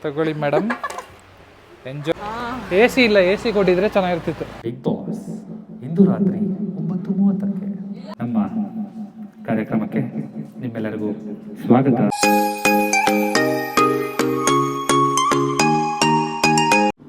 ತಗೊಳ್ಳಿ madam, enjoy. A C ಇಲ್ಲ, A C ಕೊಟ್ಟಿದ್ರೆ ಚೆನ್ನಾಗಿರ್ತಿತ್ತು. ಬಿಗ್ ಬಾಸ್ ಇಂದು ರಾತ್ರಿ 9:30ಕ್ಕೆ ನಮ್ಮ ಕಾರ್ಯಕ್ರಮಕ್ಕೆ ನಿಮ್ಮೆಲ್ಲರಿಗೂ ಸ್ವಾಗತ.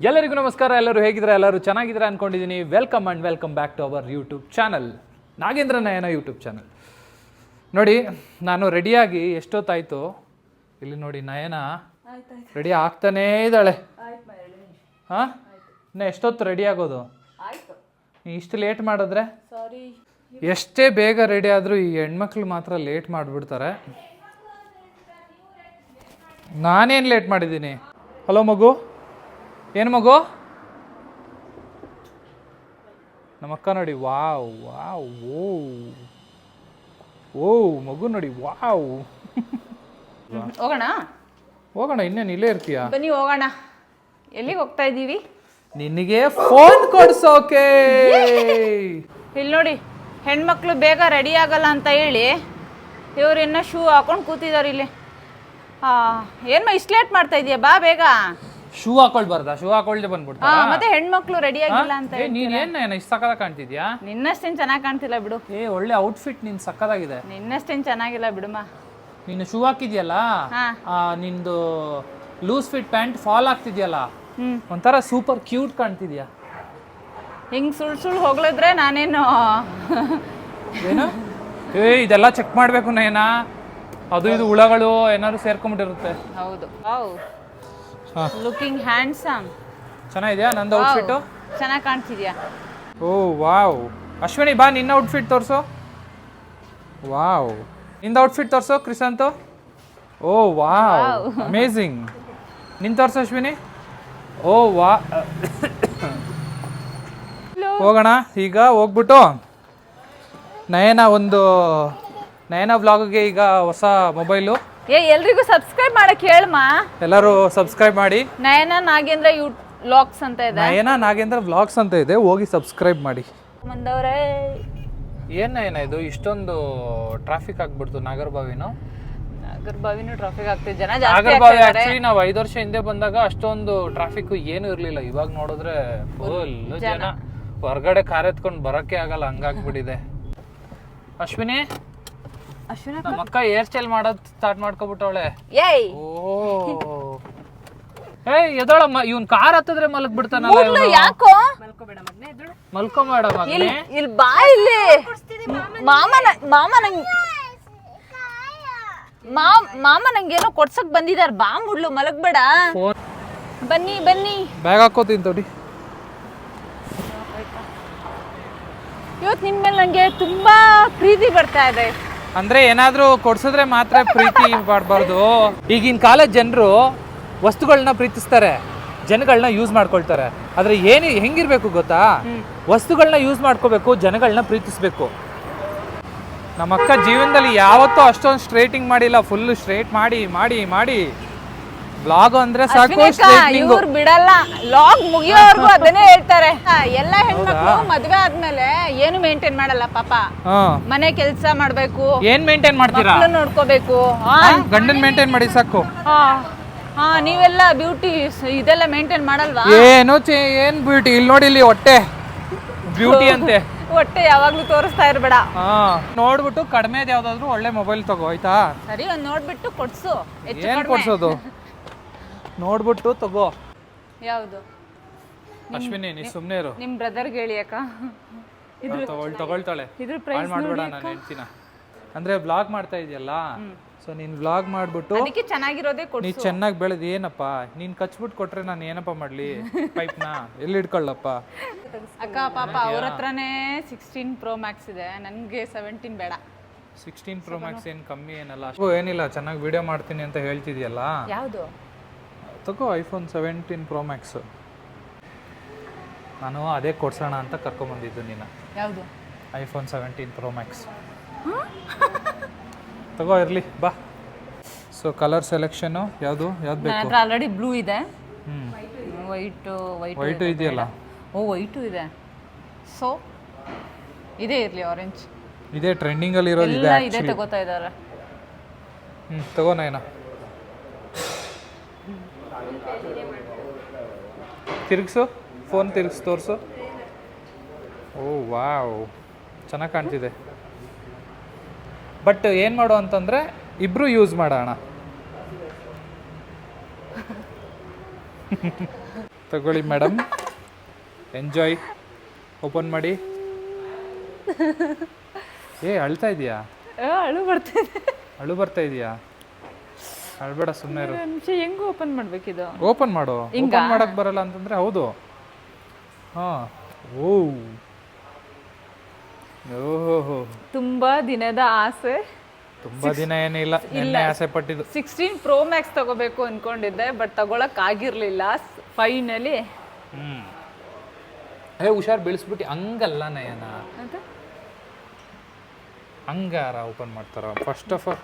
ಎಲ್ಲರಿಗೂ ನಮಸ್ಕಾರ. ಎಲ್ಲರೂ ಹೇಗಿದ್ರೆ, ಎಲ್ಲರೂ ಚೆನ್ನಾಗಿದ್ರೆ ಅನ್ಕೊಂಡಿದ್ದೀನಿ. Welcome and welcome back to our YouTube channel, Nagendra Nayana YouTube channel. ನೋಡಿ, ನಾನು ರೆಡಿಯಾಗಿ ಎಷ್ಟೊತ್ತಾಯಿತು, ಇಲ್ಲಿ ನೋಡಿ ನಯನ ರೆಡಿ ಆಗ್ತಾನೇ ಇದ್ದಾಳೆ. ಹಾಂ, ಇನ್ನು ಎಷ್ಟೊತ್ತು ರೆಡಿ ಆಗೋದು? ಇಷ್ಟು ಲೇಟ್ ಮಾಡಿದ್ರೆ ಎಷ್ಟೇ ಬೇಗ ರೆಡಿ ಆದರೂ ಈ ಹೆಣ್ಮಕ್ಳು ಮಾತ್ರ ಲೇಟ್ ಮಾಡಿಬಿಡ್ತಾರೆ. ನಾನೇನು ಲೇಟ್ ಮಾಡಿದ್ದೀನಿ? ಹಲೋ ಮಗು, ಏನು ಮಗು? ನಮ್ಮಕ್ಕ ನೋಡಿ, ವಾವ್ ವಾವ್, ಓ ಓ ಮಗು ನೋಡಿ, ವಾವ್. ಹೋಗೋಣ, ಇನ್ನೇನು ಇಲ್ಲೇ ಇರ್ತೀಯಾ? ಬನ್ನಿ ಹೋಗೋಣ. ಎಲ್ಲಿಗೆ ಹೋಗ್ತಾ ಇದ್ದೀವಿ? ನಿನಗೆ ಫೋನ್ ಕೊಡ್ಸೋಕೆ. ಇಲ್ಲಿ ನೋಡಿ, ಹೆಣ್ಮಕ್ಳು ಬೇಗ ರೆಡಿ ಆಗಲ್ಲ ಅಂತ ಹೇಳಿ ಇವ್ರು ಇನ್ನೂ ಶೂ ಹಾಕೊಂಡು ಕೂತಿದ್ದಾರೆ ಇಲ್ಲಿ. ಏನು ಇಷ್ಟು ಲೇಟ್ ಮಾಡ್ತಾ ಇದೀಯ? ಬಾ ಬೇಗ. ಶೂ ಹಾಕೊಳ್ಬಾರ್ದಾ? ಶೂ ಹಾಕೊಳ್ದೆ ಬಂದ್ಬಿಡ್ತಾ? ಮತ್ತೆ ಹೆಣ್ಮಕ್ಳು ರೆಡಿ ಆಗಿಲ್ಲ ಅಂತ ನೀನ್ ಏನ್ ಇಷ್ಟು ಸಕ್ಕದಾಗ ಕಾಣ್ತಿದ್ಯಾ? ನಿನ್ನಷ್ಟೇನು ಚೆನ್ನಾಗಿ ಕಾಣ್ತಿಲ್ಲ ಬಿಡು. ಒಳ್ಳೆ ಔಟ್ಫಿಟ್ ನಿನ್ ಸಕ್ಕದಾಗಿದೆ. ನಿನ್ನಷ್ಟೇನು ಚೆನ್ನಾಗಿಲ್ಲ ಬಿಡುಮ್ಮ. ನೀನು ಶೂ ಹಾಕಿದ್ಯಲ್ಲ, ನಿಂದು ಲೂಸ್ ಫಿಟ್ ಪ್ಯಾಂಟ್ ಫಾಲ್ ಆಗ್ತಿದ್ಯಲ್ಲ, ಒಂಥರ ಸೂಪರ್ ಕ್ಯೂಟ್ ಕಾಣ್ತಿದ್ಯಾ. ಹಿಂಗ್ ಸುಳ್ಳು ಹೋಗ್ಲಿದ್ರೆ ನಾನೇನು ಏನು? ಇದೆಲ್ಲ ಚೆಕ್ ಮಾಡ್ಬೇಕು ನಯನ, ಅದು ಇದು ಹುಳಗಳು ಏನಾದ್ರು ಸೇರ್ಕೊಂಡ್ಬಿಟ್ಟಿರುತ್ತೆ. ಹೌದು. Looking handsome. ಚೆನ್ನಾಗಿದ್ಯಾ ನಂದು ಔಟ್ಫಿಟ್? ಚೆನ್ನಾಗಿ ಕಾಣ್ತಿದ್ಯಾ? ಓ ವಾವ್. ಅಶ್ವಿನಿ ಬಾ, ನಿನ್ನ ಔಟ್ಫಿಟ್ ತೋರಿಸು. ವಾವ್, ನಿಂದ ಔಟ್ಫಿಟ್ ತೋರಿಸು ಕ್ರಿಸಂತು. ಓ ವಾವ್, ಅಮೇಝಿಂಗ್. ನಿನ್ ತೋರಿಸು ಅಶ್ವಿನಿ. ಓ ವಾ. ಹೋಗೋಣ ಈಗ. ಹೋಗ್ಬಿಟ್ಟು ನಯನ ವ್ಲಾಗ್ಗೆ ಈಗ ಹೊಸ ಮೊಬೈಲು. ಎಲ್ರಿಗೂ ಸಬ್ಸ್ಕ್ರೈಬ್ ಮಾಡಕ್ ಹೇಳಮ್ಮ. ಎಲ್ಲರೂ ಸಬ್ಸ್ಕ್ರೈಬ್ ಮಾಡಿ. ನಯನ ನಾಗೇಂದ್ರ ವ್ಲಾಗ್ಸ್ ಅಂತ ಇದೆ. ನಯನ ನಾಗೇಂದ್ರ ವ್ಲಾಗ್ಸ್ ಅಂತ ಇದೆ, ಹೋಗಿ ಸಬ್ಸ್ಕ್ರೈಬ್ ಮಾಡಿ. ಬಂದವ್ರೆ. ಏನ್ ನಯನ ಇದು ಇಷ್ಟೊಂದು ಟ್ರಾಫಿಕ್ ಆಗ್ಬಿಡ್ತು? ನಾಗರಬಾವಿನೂ ಟ್ರಾಫಿಕ್ ಆಗ್ತಿದೆ, ಜನ ನಾಗರಬಾವಿ ಆಕ್ಚುಲಿ ನಾವು 5 ವರ್ಷ ಹಿಂದೆ ಬಂದಾಗ ಅಷ್ಟೊಂದು ಟ್ರಾಫಿಕ್ ಏನು ಇರ್ಲಿಲ್ಲ. ಇವಾಗ ನೋಡಿದ್ರೆ ಫುಲ್ ಜನ, ಹೊರಗಡೆ ಕಾರ್ ಎತ್ಕೊಂಡು ಬರಕ್ಕೆ ಆಗಲ್ಲ, ಹಂಗಾಗ್ಬಿಟ್ಟಿದೆ. ಅಶ್ವಿನಿ, ನಮ್ಮ ಅಕ್ಕ ಹೇರ್ ಸ್ಟೈಲ್ ಮಾಡೋದ್ ಸ್ಟಾರ್ಟ್ ಮಾಡ್ಕೊಬಿಟ್ಟವಳೆ. ಓ ಎದೋಳಮ್ಮ, ಇವನ್ ಕಾರ್ ಹತ್ತಿದ್ರೆ ಮಲಗ್ ಬಿಡ್ತಾನಲ್ಲ. ಯಾಕೋ ಮಲ್ಕೊಂಬೇಡ ಮಗನೇ. ಇಲ್ಲಿ ಬಾ, ಇಲ್ಲಿ ಮಾಮ ನಂಗೇನೋ ಕೊಡ್ಸಕ್ ಬಂದಿದಾರ. ಬಾ ಮುಡ್ಲು, ಮಲಗ್ಬೇಡ. ಬನ್ನಿ ಬನ್ನಿ. ಬ್ಯಾಗ್ ಹಾಕೋತೀನಿ ತೋಡಿ. ಇವತ್ತು ನಿಮ್ ಮೇಲೆ ನಂಗೆ ತುಂಬಾ ಪ್ರೀತಿ ಬರ್ತಾ ಇದೆ. ಅಂದ್ರೆ ಏನಾದ್ರೂ ಕೊಡ್ಸಿದ್ರೆ ಮಾತ್ರ ಪ್ರೀತಿ ಮಾಡಬಾರ್ದು. ಈಗಿನ ಕಾಲದ ಜನರು ವಸ್ತುಗಳನ್ನ ಪ್ರೀತಿಸ್ತಾರೆ, ಜನಗಳನ್ನ ಯೂಸ್ ಮಾಡ್ಕೊಳ್ತಾರೆ. ಆದ್ರೆ ಹೆಂಗಿರ್ಬೇಕು ಗೊತ್ತಾ? ವಸ್ತುಗಳನ್ನ ಯೂಸ್ ಮಾಡ್ಕೋಬೇಕು, ಜನಗಳನ್ನ ಪ್ರೀತಿಸ್ಬೇಕು. ನಮ್ಮ ಅಕ್ಕ ಜೀವನದಲ್ಲಿ ಯಾವತ್ತೂ ಅಷ್ಟೊಂದು ಸ್ಟ್ರೇಟಿಂಗ್ ಮಾಡಿಲ್ಲ. ಫುಲ್ ಸ್ಟ್ರೇಟ್ ಮಾಡಿ ಮಾಡಿ ಮಾಡಿ ಬ್ಲಾಗ್ ಅಂದ್ರೆ ಸಾಕು. ಇವ್ರು ಬಿಡಲ್ಲ, ಲಾಗ್ ಮುಗಿಯೋವರೆಗೂ ಅದನ್ನೇ ಹೇಳ್ತಾರೆ. ಎಲ್ಲ ಹೆಣ್ಮಕ್ಳು ಮದ್ವೆ ಆದ್ಮೇಲೆ ಏನು ಮೇಂಟೈನ್ ಮಾಡಲ್ಲ ಪಾಪ. ಮನೆ ಕೆಲ್ಸ ಮಾಡ್ಬೇಕು. ಏನ್ ಮೇಂಟೈನ್ ಮಾಡ್ತೀರಾ? ನೋಡ್ಕೋಬೇಕು. ಗಂಡನ್ ಮೇಂಟೈನ್ ಮಾಡಿ ಸಾಕು. ನೀವೆಲ್ಲ ಬ್ಯೂಟಿ ಇದೆಲ್ಲ ಮೇಂಟೈನ್ ಮಾಡಲ್ವಾ? ಏನ್ ಬ್ಯೂಟಿ? ಇಲ್ಲಿ ನೋಡಿ, ಇಲ್ಲಿ ಹೊಟ್ಟೆ ಬ್ಯೂಟಿ ಅಂತೆ. ಹೊಟ್ಟೆ ಯಾವಾಗ್ಲೂ ತೋರಿಸ್ತಾ ಇರ್ಬೇಡ. ನೋಡ್ಬಿಟ್ಟು ಕಡಿಮೆದ್ ಯಾವ್ದಾದ್ರು ಒಳ್ಳೆ ಮೊಬೈಲ್ ತಗೋ, ಆಯ್ತಾ? ಸರಿ, ಒಂದ್ ನೋಡ್ಬಿಟ್ಟು ಕೊಡ್ಸು. ಏನ್ ಕೊಡ್ಸೋದು? ನೋಡ್ಬಿಟ್ಟು ತಗೋ. ಯಾವ್ದು? ಅಶ್ವಿನಿ, ನೀ ಸುಮ್ನೆ ಇರು. ನಿಮ್ ಬ್ರದರ್ಗೆ ಹೇಳಿ ಅಕ್ಕ, ತಗೊಳ್ತಾಳೆ. ಇದ್ರ ಪ್ರೈಸ್ ಮಾಡ್ಬೇಡ, ನಾನು ಹೇಳ್ತೀನ. ಅಂದ್ರೆ ವ್ಲಾಗ್ ಮಾಡ್ತಾ ಇದೆಯಲ್ಲ, ಸೊ ನೀನ್ ವ್ಲಾಗ್ ಮಾಡ್ಬಿಟ್ಟು ಅದಕ್ಕೆ ಚೆನ್ನಾಗಿರೋದೇ ಕೊಡ್ಸು. ನೀ ಚೆನ್ನಾಗಿ ಬೆಳೆದ್ ಏನಪ್ಪ, ನೀನ್ ಕಚ್ಬಿಟ್ಟು ಕೊಟ್ರೆ ನಾನು ಏನಪ್ಪ ಮಾಡ್ಲಿ? ಪೈಪ್ನ ಎಲ್ಲಿ ಇಟ್ಕೊಳ್ಳಪ್ಪ? ಅಕ್ಕ ಪಾಪ ಅವ್ರ ಹತ್ರನೇ 16 Pro Max ಇದೆ, ನನ್ಗೆ 17 ಬೇಡ. 16 Pro Max ಏನ್ ಕಮ್ಮಿ ಏನಲ್ಲ, ಏನಿಲ್ಲ. ಚೆನ್ನಾಗಿ ವಿಡಿಯೋ ಮಾಡ್ತೀನಿ ಅಂತ ಹೇಳ್ತಿದ್ಯಲ್ಲ, ಯಾವ್ದು ತಗೋ. iPhone 17 Pro Max. ನಾನು ಅದೇ ಕೊಡ್ಸೋಣ ಅಂತ ಕರ್ಕೊಂಬಂದಿದ್ದು ನಿನ್ನ. ಯಾವುದು? iPhone 17 Pro Max ತಗೋ, ಇರಲಿ ಬಾ. ಸೊ ಕಲರ್ ಸೆಲೆಕ್ಷನು ಯಾವುದು ಬೇಕು? ಆಲ್ರೆಡಿ ಬ್ಲೂ ಇದೆ, ವೈಟು ಇದೆಯಲ್ಲ. ವೈಟು ಇದೆ. ಸೊ ಇದೇ ಇರಲಿ, ಆರೆಂಜ್. ಇದೇ ಟ್ರೆಂಡಿಂಗ್ ಅಲ್ಲಿ ಇರೋದು. ಇದೇ ತಗೋತಾ ಇದ್ದಾರೆ. ತಗೋ ನಯನ. ತಿರುಗಿಸು, ಫೋನ್ ತಿರುಗಿಸಿ ತೋರಿಸು. ಓ ವಾವ್, ಚೆನ್ನಾಗಿ ಕಾಣ್ತಿದೆ. ಬಟ್ ಏನು ಮಾಡು ಅಂತಂದರೆ ಇಬ್ಬರು ಯೂಸ್ ಮಾಡೋಣ. ತಗೊಳ್ಳಿ ಮೇಡಮ್, ಎಂಜಾಯ್. ಓಪನ್ ಮಾಡಿ. ಅಳ್ತಾ ಇದೆಯಾ? ಅಳು ಬರ್ತಿದೆ. ಅಳು ಬರ್ತಾ ಇದೆಯಾ? ಅಳ್ಬೇಡ, ಸುಮ್ಮನೆ ಇರು. ನಿಮಿಷ ಹೆಂಗೆ ಓಪನ್ ಮಾಡ್ಬೇಕಿದು? ಓಪನ್ ಮಾಡು. ಓಪನ್ ಮಾಡಕ್ ಬರಲ್ಲ ಅಂತಂದ್ರೆ ಹೌದು. ಹಾಂ. ಓಹೋ, ತುಂಬಾ ದಿನದ ಆಸೆ. ತುಂಬಾ ದಿನ ಏನಿಲ್ಲ, ನಿನ್ನೆ ಆಸೆ ಪಟ್ಟಿದ್ದು. 16 Pro Max ತಗೋಬೇಕು ಅನ್ಕೊಂಡಿದ್ದೆ, ಬಟ್ ತಗೊಳಕ್ ಆಗಿರ್ಲಿಲ್ಲ. ಫೈನಲಿ ಹುಷಾರ್, ಬೀಳಿಸ್ಬಿಟ್ಟು. ಹಂಗಲ್ಲ ನಯನ, ಹಂಗಾರ ಓಪನ್ ಮಾಡ್ತಾರ? ಫಸ್ಟ್ ಆಫ್ ಆಲ್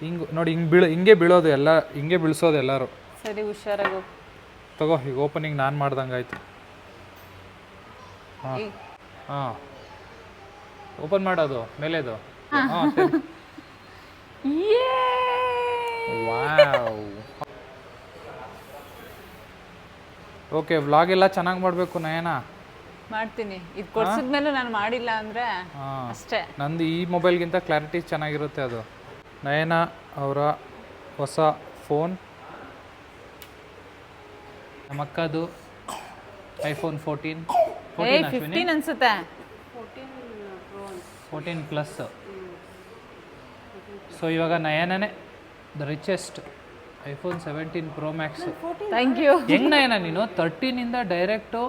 ಹಿಂಗೆ ನೋಡಿ, ಹಿಂಗೆ ಬೀಳೋದು ಎಲ್ಲ, ಹಿಂಗೆ ಬೀಳ್ಸೋದು ಎಲ್ಲರೂ. ಸರಿ, ಹುಷಾರಾಗು. ತಗೋ, ಈಗ ಓಪನಿಂಗ್ ನಾನು ಮಾಡ್ದಂಗಾಯ್ತು. ಹಾಂ ಹಾಂ, ಓಪನ್ ಮಾಡೋದು ಮೇಲೆದು. ಹಾಂ, ವಾವ್. ಓಕೆ, ವ್ಲಾಗ್ ಎಲ್ಲ ಚೆನ್ನಾಗಿ ಮಾಡಬೇಕು ನಯನ. ಮಾಡ್ತೀನಿ. ಇದು ಕೊಡ್ಸಿದ್ಮೇಲೆ ನಾನು ಮಾಡಿಲ್ಲ ಅಂದ್ರೆ ಅಷ್ಟೇ. ನಂದು ಈ ಮೊಬೈಲ್ಗಿಂತ ಕ್ಲಾರಿಟಿ ಚೆನ್ನಾಗಿರುತ್ತೆ ಅದು. ನಯನ ಅವರ ಹೊಸ ಫೋನ್, ನಮ್ಮಕ್ಕದು iPhone 14 ಅನ್ಸುತ್ತೆ. 14 ಪ್ಲಸ್. ಸೊ ಇವಾಗ ನಯನನೇ the richest. iPhone 17 Pro Max. Thank you. ಹೆಂಗ್ ನಯನ ನೀನು 13 ಇಂದ ಡೈರೆಕ್ಟು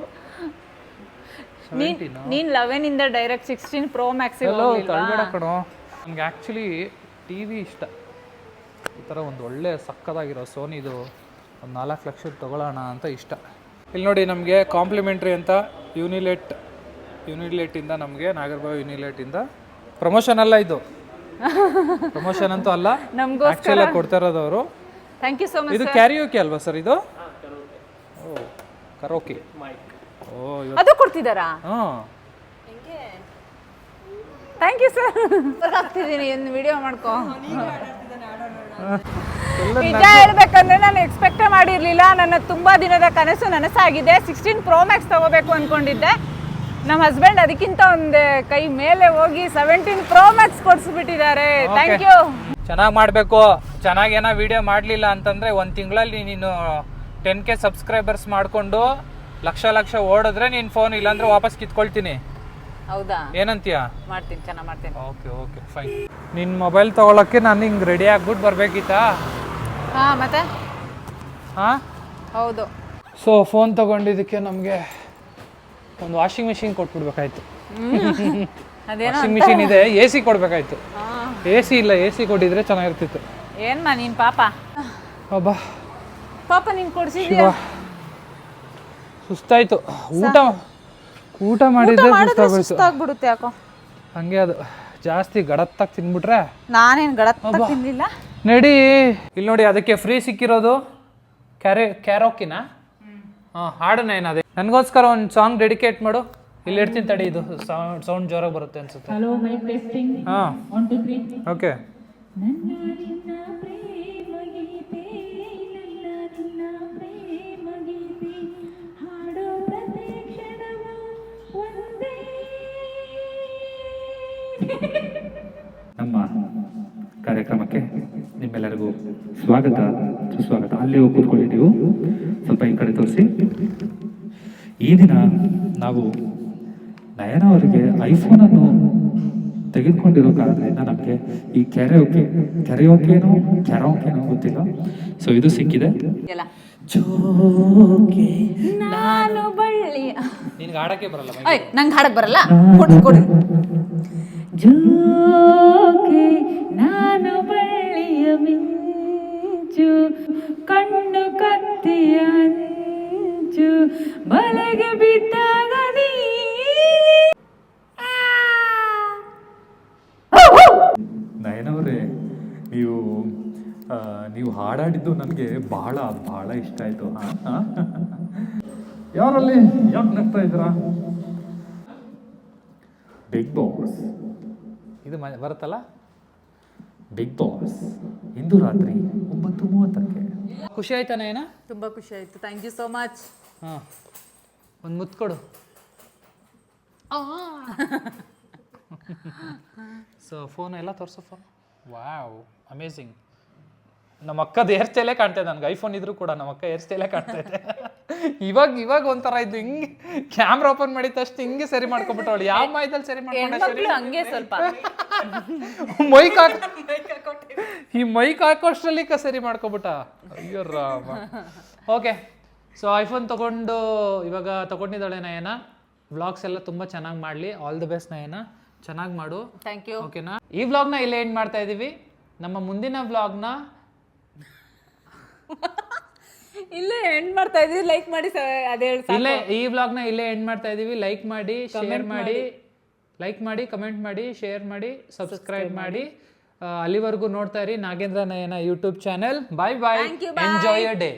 ನೀನ್ 11 ಇಂದ ಡೈರೆಕ್ಟ್ 16 Pro Max ತಳ್ಬೇಡ ಕಣೋ. ನನಗೆ ಆ್ಯಕ್ಚುಲಿ ಟಿ ವಿ ಇಷ್ಟ. ಈ ಥರ ಒಂದು ಒಳ್ಳೆ ಸಕ್ಕದಾಗಿರೋ ಸೋನಿದು ಒಂದು 4 ಲಕ್ಷದ ತೊಗೊಳ್ಳೋಣ ಅಂತ ಇಷ್ಟ. ಇಲ್ಲಿ ನೋಡಿ, ನಮಗೆ ಕಾಂಪ್ಲಿಮೆಂಟ್ರಿ ಅಂತ ಯೂನಿಲೇಟಿಂದ ನಮಗೆ ನಾಗರಬಾವಿ ಯೂನಿಲೇಟಿಂದ ಪ್ರಮೋಷನ್ ಅಲ್ಲ ಇದು. ಪ್ರಮೋಷನ್ ಅಂತೂ ಅಲ್ಲ, ಆ್ಯಕ್ಚುಲಿ ಕೊಡ್ತಾ ಇರೋದವರು. Thank you so much. ಇದು ಕ್ಯಾರಿಯೋಕೆ ಅಲ್ವಾ ಸರ್ ಇದು? ಓ, ಕರೋಕೆ. ಓ, ಅದು ಕೊಡ್ತಿದ್ದಾರಾ? ಹಾಂ, ಥ್ಯಾಂಕ್ ಯು ಸರ್. ಆಗ್ತಿದ್ದೀನಿ, ಒಂದು ವಿಡಿಯೋ ಮಾಡ್ಕೊ. ನಿಜ ಹೇಳ್ಬೇಕಂದ್ರೆ ನಾನು ಎಕ್ಸ್ಪೆಕ್ಟೇ ಮಾಡಿರಲಿಲ್ಲ. ನನ್ನ ತುಂಬ ದಿನದ ಕನಸು ನನಸಾಗಿದೆ. 16 Pro Max ತಗೋಬೇಕು ಅಂದ್ಕೊಂಡಿದ್ದೆ. ನಮ್ಮ ಹಸ್ಬೆಂಡ್ ಅದಕ್ಕಿಂತ ಒಂದು ಕೈ ಮೇಲೆ ಹೋಗಿ 17 Pro Max ಕೊಡಿಸ್ಬಿಟ್ಟಿದ್ದಾರೆ. Thank you. ಚೆನ್ನಾಗಿ ಮಾಡಬೇಕು. ಚೆನ್ನಾಗಿ ಏನೋ ವಿಡಿಯೋ ಮಾಡಲಿಲ್ಲ ಅಂತಂದರೆ ಒಂದು ತಿಂಗಳಲ್ಲಿ ನೀನು 10K ಸಬ್ಸ್ಕ್ರೈಬರ್ಸ್ ಮಾಡಿಕೊಂಡು ಲಕ್ಷ ಓಡಿದ್ರೆ ನೀನು ಫೋನ್, ಇಲ್ಲಾಂದ್ರೆ ವಾಪಸ್ ಕಿತ್ಕೊಳ್ತೀನಿ. ಹೌದಾ? ಏನಂತೀಯ? ಮಾಡ್ತೀನಿ, ಚೆನ್ನಾಗಿ ಮಾಡ್ತೀನಿ. Okay fine. ನಿನ್ನ ಮೊಬೈಲ್ ತೊಗೊಳಕ್ಕೆ ನಾನು ಹಿಂಗೆ ರೆಡಿ ಆಗ್ಬಿಟ್ಟು ಬರಬೇಕಿತ್ತಾ? ಹಾಂ, ಮತ್ತೆ? ಹಾಂ, ಹೌದು. ಸೊ ಫೋನ್ ತೊಗೊಂಡಿದ್ದಕ್ಕೆ ನಮಗೆ ಒಂದು ವಾಷಿಂಗ್ ಮಿಷಿನ್ ಕೊಟ್ಬಿಡ್ಬೇಕಾಯ್ತು. ವಾಷಿಂಗ್ ಮಿಷಿನ್ ಇದೆ, AC ಕೊಡಬೇಕಾಯ್ತು. AC ಇಲ್ಲ, AC ಕೊಟ್ಟಿದ್ರೆ ಚೆನ್ನಾಗಿರ್ತಿತ್ತು. ಏನ್ಮಾ ನೀನು ಪಾಪ? ಅಬ್ಬಾ ಪಾಪ ನೀನು ಕೊಡಿಸಿದ್ಯಾ? ಸುಸ್ತಾಯ್ತು. ಊಟ ಮಾಡಿದ್ರೆ ಸುಸ್ತಾಗ್ಬಿಡುತ್ತೆ ಯಾಕೋ. ಹಂಗೆ ಅದು ಜಾಸ್ತಿ ಗಡತ್ತಾಗಿ ತಿನ್ಬಿಟ್ರೆ. ನಾನೇನು ಗಡತ್ತ ತಿನ್ಲಿಲ್ಲ. ನಡಿ, ಇಲ್ಲಿ ನೋಡಿ, ಅದಕ್ಕೆ ಫ್ರೀ ಸಿಕ್ಕಿರೋದು ಕ್ಯಾರೋಕಿನ. ಹಾಂ, ಹಾಡೋಣ ಏನದೆ. ನನಗೋಸ್ಕರ ಒಂದು ಸಾಂಗ್ ಡೆಡಿಕೇಟ್ ಮಾಡು. ಇಲ್ಲಿ ಇಡ್ತೀನಿ ತಡಿ, ಇದು ಸೌಂಡ್ ಜೋರಾಗಿ ಬರುತ್ತೆ ಅನ್ಸುತ್ತೆ. ಹಾಂ, ಓಕೆ. ನಮ್ಮ ಕಾರ್ಯಕ್ರಮಕ್ಕೆ ನಿಮ್ಮೆಲ್ಲರಿಗೂ ಸ್ವಾಗತ, ಸುಸ್ವಾಗತ. ಅಲ್ಲಿ ಹೋಗಿ ಕೂತ್ಕೊಳ್ಳಿ, ನೀವು ಸ್ವಲ್ಪ ಈ ಕಡೆ ತೋರಿಸಿ. ಈ ದಿನ ನಾವು ನಯನ ಅವರಿಗೆ ಐಫೋನನ್ನು ತೆಗೆದುಕೊಂಡಿರೋ ಕಾರಣದಿಂದ ನಮಗೆ ಈ ಕ್ಯಾರೋಕೇನೋ ಗೊತ್ತಿಲ್ಲ. ಸೊ ಇದು ಸಿಕ್ಕಿದೆ. ನಾನು ಬಳ್ಳಿ. ನಿನ್ಗೆ ಆಡಕ್ಕೆ ಬರಲ್ಲ? ನಂಗೆ ಹಾಡಕ್ ಬರಲ್ಲ. ಕೊಡಿ. ಜೋಕೆ ನಾನು ಬಳ್ಳಿಯ ಮಿಂಚು, ಕಣ್ಣು ಕತ್ತಿಯ ಅಂಚು, ಬಲೆಗೆ ಬಿದ್ದಾಗ ನೀ. ನಯನವರೇ, ನೀವು ಹಾಡಾಡಿದ್ದು ನನಗೆ ಬಹಳ ಬಹಳ ಇಷ್ಟ ಆಯಿತು. ಯಾರಲ್ಲಿ ಯಾಕೆ ನಗ್ತಾ ಇದ್ದೀರಾ? ಬಿಗ್ ಬಾಸ್ ಇದು ಬರುತ್ತಲ್ಲ. ಬಿಗ್ ಬಾಸ್ ಇಂದು ರಾತ್ರಿ 9:30ಕ್ಕೆ ಖುಷಿ ಆಯ್ತಾ ನಯನ? ತುಂಬ ಖುಷಿ ಆಯಿತು, ಥ್ಯಾಂಕ್ ಯು ಸೋ ಮಚ್. ಹಾಂ, ಒಂದು ಮುತ್ತು ಕೊಡು. ಸೊ ಫೋನ್ ಎಲ್ಲ ತೋರಿಸು. Phone wow, amazing. ನಮ್ಮ ಅಕ್ಕದ ಹೇರ್ ಸ್ಟೈಲೇ ಕಾಣ್ತಾ ಇದೆ ನನಗೆ. ಐಫೋನ್ ಇದ್ರೂ ಕೂಡ ನಮ್ಮ ಅಕ್ಕ ಹೇರ್ ಸ್ಟೈಲೇ ಕಾಣ್ತಾ ಇದೆ. ಇವಾಗ ಒಂಥರ ಇದ್ದು ಹಿಂಗೆ ಕ್ಯಾಮ್ರಾ ಓಪನ್ ಮಾಡಿದ ತಕ್ಷಣ ಹಿಂಗೆ ಸರಿ ಮಾಡ್ಕೊಬಿಟ್ಟವಳು. ಯಾವ ಮಾಯದಲ್ಲಿ ಸರಿ ಮಾಡ್ಕೊಂಡೆ? ಹಂಗೆ ಸ್ವಲ್ಪ ಮೈಕ್ ಈ ಮೈಕ್ ಹಾಕೋಷ್ಟರಲ್ಲಿ ಸರಿ ಮಾಡ್ಕೊಬಿಟ್ಟ. ಅಯ್ಯೋ ರಾಮ. ಓಕೆ, ಸೊ ಐಫೋನ್ ತಗೊಂಡು ಇವಾಗ ತಗೊಂಡಿದ್ದಾಳೆ ನಯನ. ವ್ಲಾಗ್ಸ್ ಎಲ್ಲ ತುಂಬ ಚೆನ್ನಾಗಿ ಮಾಡಲಿ. ಆಲ್ ದಿ ಬೆಸ್ಟ್ ನಯನ, ಚೆನ್ನಾಗಿ ಮಾಡು. Thank you. ಓಕೆನಾ? ಈ ವ್ಲಾಗ್ನ ಇಲ್ಲೇ ಎಂಡ್ ಮಾಡ್ತಾ ಇದ್ದೀವಿ. ನಮ್ಮ ಮುಂದಿನ ವ್ಲಾಗ್ನ ಇಲ್ಲೇ ಎಂಡ್ ಮಾಡ್ತಾ ಇದೀವಿ. ಲೈಕ್ ಮಾಡಿ, ಅದೇ ಈ ವ್ಲಾಗ್ನ ಇಲ್ಲೇ ಎಂಡ್ ಮಾಡ್ತಾ ಇದ್ದೀವಿ. ಲೈಕ್ ಮಾಡಿ, ಶೇರ್ ಮಾಡಿ, ಲೈಕ್ ಮಾಡಿ, ಕಮೆಂಟ್ ಮಾಡಿ, ಶೇರ್ ಮಾಡಿ, ಸಬ್ಸ್ಕ್ರೈಬ್ ಮಾಡಿ. ಅಲ್ಲಿವರೆಗೂ ನೋಡ್ತಾ ಇರಿ ನಾಗೇಂದ್ರ ನಯನ ಯೂಟ್ಯೂಬ್ ಚಾನೆಲ್. ಬಾಯ್ ಬಾಯ್, ಎಂಜಾಯ್ ಯರ್ ಡೇ.